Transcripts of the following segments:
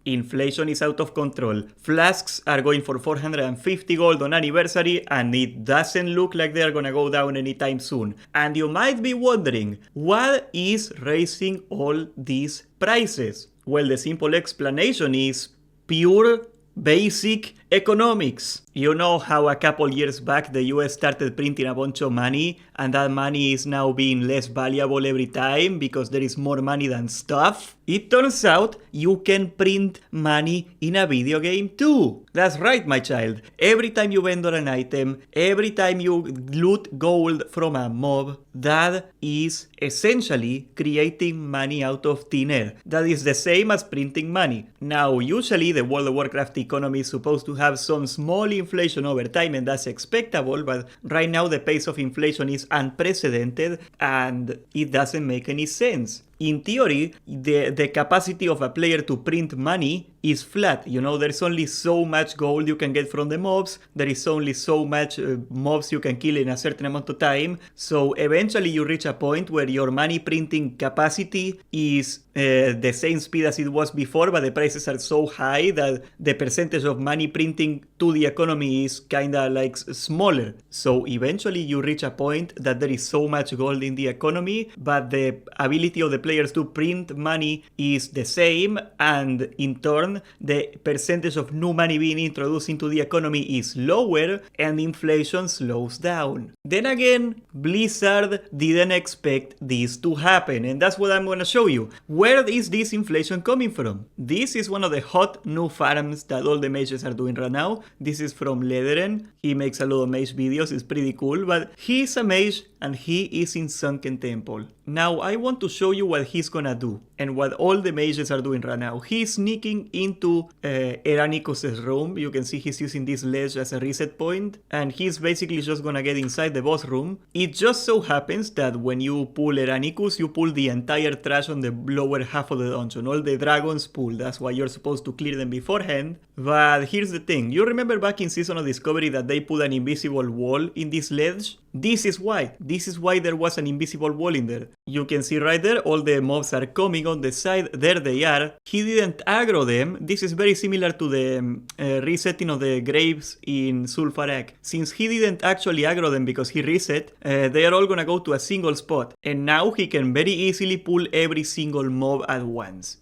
Inflation is out of control. Flasks are going for 450 gold on anniversary, and it doesn't look like they're gonna go down anytime soon. And you might be wondering, what is raising all these prices? Well, the simple explanation is pure basic economics. You know how a couple years back the US started printing a bunch of money, and that money is now being less valuable every time because there is more money than stuff? It turns out you can print money in a video game too. That's right, my child. Every time you vendor an item, every time you loot gold from a mob, that is essentially creating money out of thin air. That is the same as printing money. Now, usually the World of Warcraft economy is supposed to have some small inflation over time, and that's expectable, but right now the pace of inflation is unprecedented and it doesn't make any sense. In theory, the capacity of a player to print money is flat. You know, there's only so much gold you can get from the mobs, there is only so much mobs you can kill in a certain amount of time, so eventually you reach a point where your money printing capacity is the same speed as it was before, but the prices are so high that the percentage of money printing to the economy is kinda like smaller. So eventually you reach a point that there is so much gold in the economy, but the ability of the players to print money is the same, and in turn the percentage of new money being introduced into the economy is lower and inflation slows down. Then again, Blizzard didn't expect this to happen, and that's what I'm gonna show you. Where is this inflation coming from? This is one of the hot new farms that all the mages are doing right now. This is from Lederen. He makes a lot of mage videos, it's pretty cool, but he's a mage and he is in Sunken Temple. Now I want to show you what he's gonna do and what all the mages are doing right now. He's sneaking into Eranicus' room. You can see he's using this ledge as a reset point, and he's basically just gonna get inside the boss room. It just so happens that when you pull Eranicus, you pull the entire trash on the lower half of the dungeon. All the dragons pull, that's why you're supposed to clear them beforehand. But here's the thing, you remember back in Season of Discovery that they put an invisible wall in this ledge? This is why there was an invisible wall in there. You can see right there, all the mobs are coming on the side, there they are. He didn't aggro them. This is very similar to the resetting of the graves in Sulfarak. Since he didn't actually aggro them because he reset, they are all gonna go to a single spot. And now he can very easily pull every single mob at once.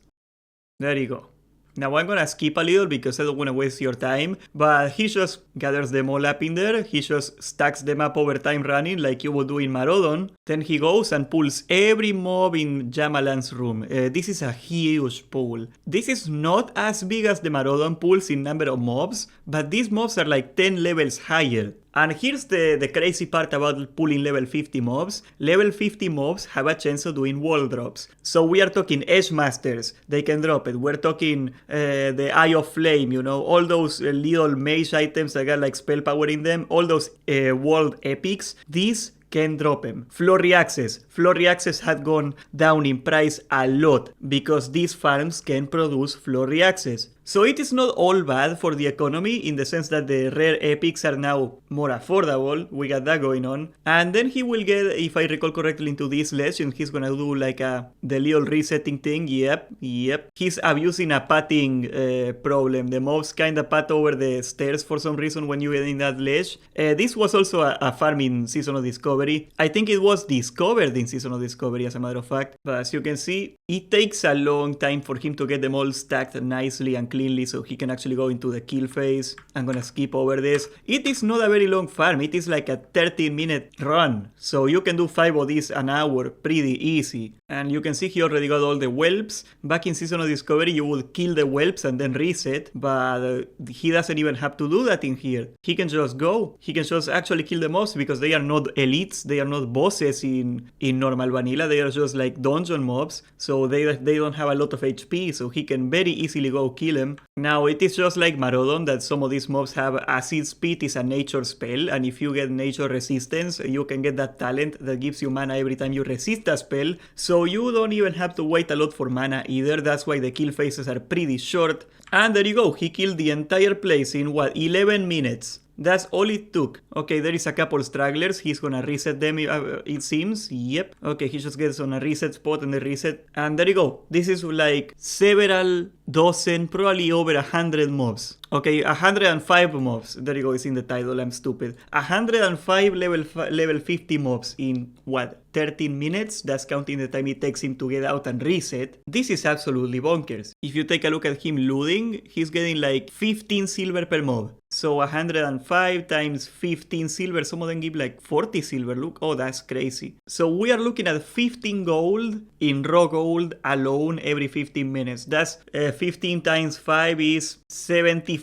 There you go. Now I'm gonna skip a little because I don't wanna waste your time, but he just gathers them all up in there, he just stacks them up over time running like you would do in Marodon. Then he goes and pulls every mob in Jamalan's room. This is a huge pool. This is not as big as the Marodon pools in number of mobs, but these mobs are like 10 levels higher. And here's the crazy part about pulling level 50 mobs. Level 50 mobs have a chance of doing wall drops. So we are talking Edge Masters, they can drop it. We're talking the Eye of Flame, you know, all those little mage items that got like spell power in them, all those world epics. These can drop them. Flurry Axes. Flurry Axes had gone down in price a lot because these farms can produce Flurry Axes. So it is not all bad for the economy in the sense that the rare epics are now more affordable. We got that going on. And then he will get, if I recall correctly, into this legend, he's gonna do like the little resetting thing. Yep. He's abusing a patting problem. The mobs kinda pat over the stairs for some reason when you get in that ledge. This was also a farm in Season of Discovery. I think it was discovered in Season of Discovery as a matter of fact. But as you can see, it takes a long time for him to get them all stacked nicely and cleanly so he can actually go into the kill phase. I'm gonna skip over this. It is not a very long farm, it is like a 13-minute run. So you can do 5 of these an hour pretty easy. And you can see he already got all the whelps. Back in Season of Discovery you would kill the whelps and then reset, but he doesn't even have to do that in here. He can just go. He can just actually kill the mobs because they are not elites, they are not bosses in normal vanilla, they are just like dungeon mobs. So they don't have a lot of HP, so he can very easily go kill them. Now it is just like Marodon that some of these mobs have Acid Spit is a nature spell, and if you get nature resistance you can get that talent that gives you mana every time you resist a spell, so you don't even have to wait a lot for mana either. That's why the kill phases are pretty short. And there you go, he killed the entire place in what, 11 minutes. That's all it took. Okay, there is a couple stragglers. He's gonna reset them, it seems. Yep. Okay, he just gets on a reset spot and the reset. And there you go. This is like several dozen, probably over 100 mobs. Okay, 105 mobs. There you go, it's in the title, I'm stupid. 105 level 50 mobs in what? 13 minutes? That's counting the time it takes him to get out and reset. This is absolutely bonkers. If you take a look at him looting, he's getting like 15 silver per mob. So 105 times 15 silver, some of them give like 40 silver, look, oh that's crazy. So we are looking at 15 gold in raw gold alone every 15 minutes. That's 15 times 5 is 75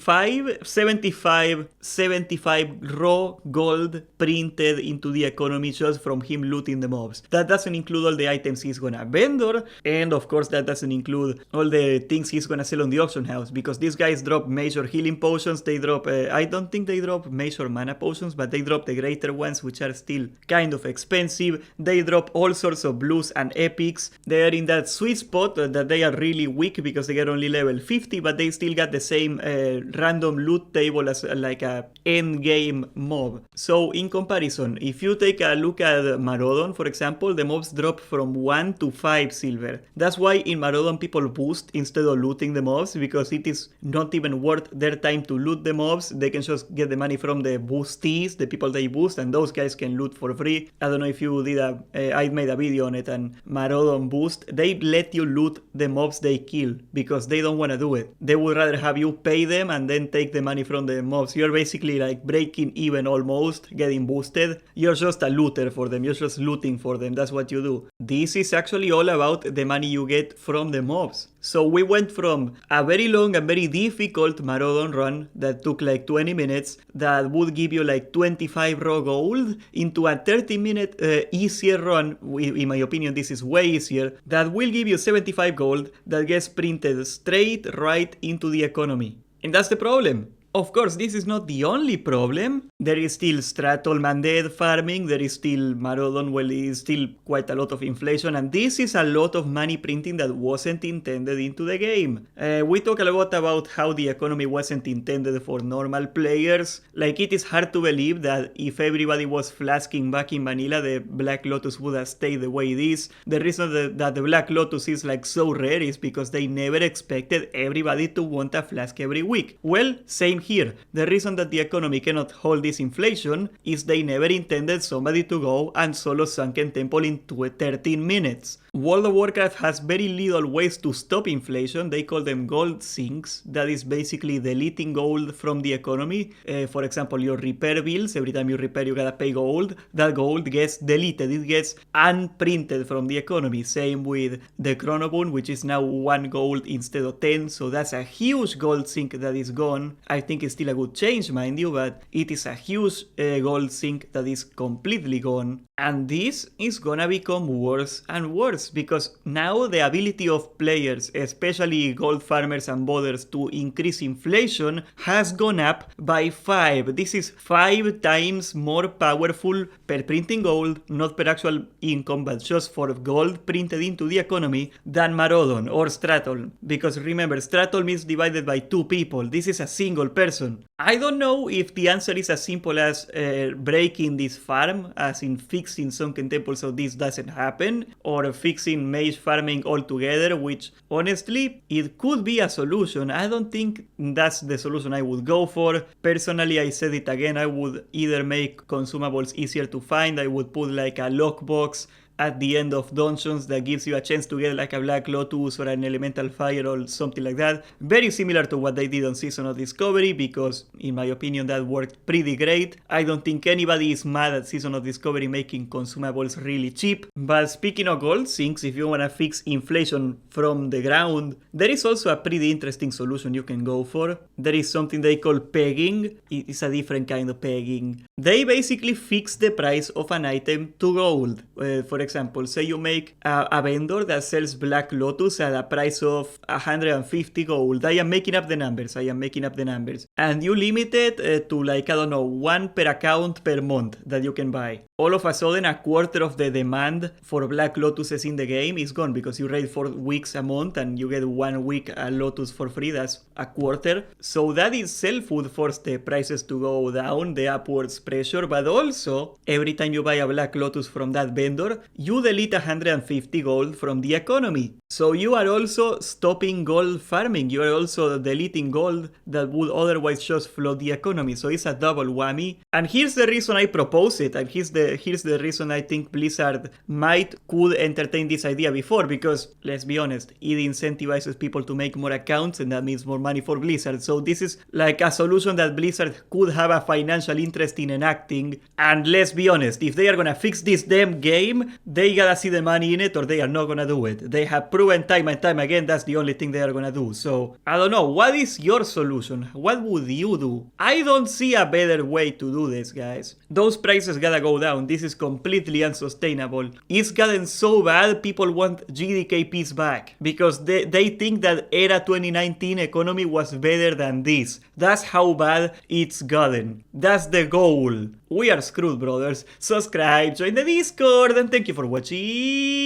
raw gold printed into the economy just from him looting the mobs. That doesn't include all the items he's gonna vendor, and of course that doesn't include all the things he's gonna sell on the auction house, because these guys drop major healing potions, they drop I don't think they drop major mana potions, but they drop the greater ones, which are still kind of expensive. They drop all sorts of blues and epics. They are in that sweet spot that they are really weak because they are only level 50, but they still got the same random loot table as like a end game mob. So in comparison, if you take a look at Marodon, for example, the mobs drop from 1 to 5 silver. That's why in Marodon people boost instead of looting the mobs, because it is not even worth their time to loot the mobs. They can just get the money from the boostees, the people they boost, and those guys can loot for free. I don't know if you did I made a video on it, and Marodon boost, they let you loot the mobs they kill because they don't want to do it. They would rather have you pay them and then take the money from the mobs. You're basically like breaking even almost, getting boosted. You're just a looter for them. You're just looting for them. That's what you do. This is actually all about the money you get from the mobs. So we went from a very long and very difficult Marodon run that took like 20 minutes that would give you like 25 raw gold into a 30-minute easier run. In my opinion, this is way easier. That will give you 75 gold that gets printed straight right into the economy. And that's the problem. Of course, this is not the only problem. There is still Stratholm Undead farming, there is still Marodon, well, it is still quite a lot of inflation, and this is a lot of money printing that wasn't intended into the game. We talk a lot about how the economy wasn't intended for normal players. Like, it is hard to believe that if everybody was flasking back in vanilla, the Black Lotus would have stayed the way it is. The reason that the Black Lotus is like so rare is because they never expected everybody to want a flask every week. Well, same here. The reason that the economy cannot hold this inflation is they never intended somebody to go and solo Sunken Temple in 13 minutes. World of Warcraft has very little ways to stop inflation. They call them gold sinks. That is basically deleting gold from the economy. For example, your repair bills, every time you repair you gotta pay gold. That gold gets deleted. It gets unprinted from the economy. Same with the Chronobone, which is now 1 gold instead of 10. So that's a huge gold sink that is gone. I think it's still a good change, mind you, but it is a huge gold sink that is completely gone. And this is gonna become worse and worse, because now the ability of players, especially gold farmers and bodders, to increase inflation has gone up by 5. This is 5 times more powerful per printing gold, not per actual income, but just for gold printed into the economy, than Marodon or Stratholm. Because remember, Stratholm is divided by 2 people. This is a single person. I don't know if the answer is as simple as breaking this farm, as in fixing Sunken Temple so this doesn't happen, or fixing mage farming altogether, which honestly, it could be a solution. I don't think that's the solution I would go for. Personally, I said it again, I would either make consumables easier to find, I would put like a lockbox at the end of dungeons that gives you a chance to get like a Black Lotus or an Elemental Fire or something like that. Very similar to what they did on Season of Discovery, because in my opinion that worked pretty great. I don't think anybody is mad at Season of Discovery making consumables really cheap. But speaking of gold sinks, if you want to fix inflation from the ground, there is also a pretty interesting solution you can go for. There is something they call pegging. It's a different kind of pegging. They basically fix the price of an item to gold. For example, say you make a vendor that sells Black Lotus at a price of 150 gold. I am making up the numbers. And you limit it to like, I don't know, one per account per month that you can buy. All of a sudden, a quarter of the demand for Black Lotuses in the game is gone because you raid 4 weeks a month and you get 1 week a Lotus for free. That's a quarter. So that itself would force the prices to go down, the upwards pressure, but also every time you buy a Black Lotus from that vendor, you delete 150 gold from the economy. So you are also stopping gold farming. You are also deleting gold that would otherwise just flood the economy. So it's a double whammy. And here's the reason I propose it. And here's the reason I think Blizzard could entertain this idea before. Because let's be honest, it incentivizes people to make more accounts and that means more money for Blizzard. So this is like a solution that Blizzard could have a financial interest in enacting. And let's be honest, if they are gonna fix this damn game, they gotta see the money in it or they are not gonna do it. They have proven time and time again that's the only thing they are gonna do. So I don't know, what is your solution? What would you do? I don't see a better way to do this, guys. Those prices gotta go down. This is completely unsustainable. It's gotten so bad people want GDKPs back because they think that era 2019 economy was better than this. That's how bad it's gotten. That's the goal. We are screwed, brothers. Subscribe, join the Discord, and thank you for watching.